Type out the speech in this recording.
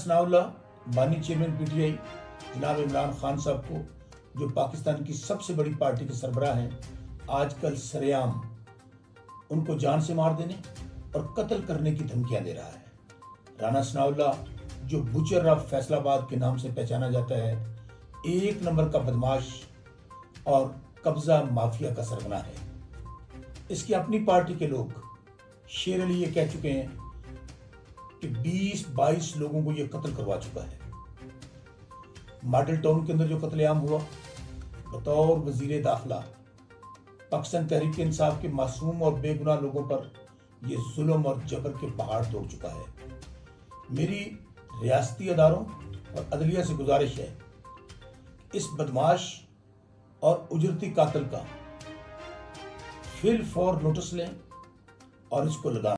ثناءاللہ بانی chairman P T I جناب عمران خان صاحب کو، جو پاکستان کی سب سے بڑی پارٹی کے سربراہ ہیں، آج کل سریعام ان کو جان سے مار دینے اور قتل کرنے کی دھمکیاں دے رہا ہے۔ رانا ثناءاللہ جو بچر آف فیصل آباد کے نام سے پہچانا جاتا ہے، ایک نمبر کا بدماش اور قبضہ مافیا کا سرغنہ ہے۔ اس کی اپنی پارٹی کے لوگ شیر علی یہ کہہ چکے ہیں کہ 20-22 لوگوں کو یہ قتل کروا چکا ہے۔ ماڈل ٹاؤن کے اندر جو قتل عام ہوا، بطور وزیر داخلہ پاکستان تحریک انصاف کے معصوم اور بے گناہ لوگوں پر یہ ظلم اور جبر کے پہاڑ توڑ چکا ہے۔ میری ریاستی اداروں اور عدلیہ سے گزارش ہے، اس بدماش اور اجرتی قاتل کا فی الفور نوٹس لیں اور اس کو لگا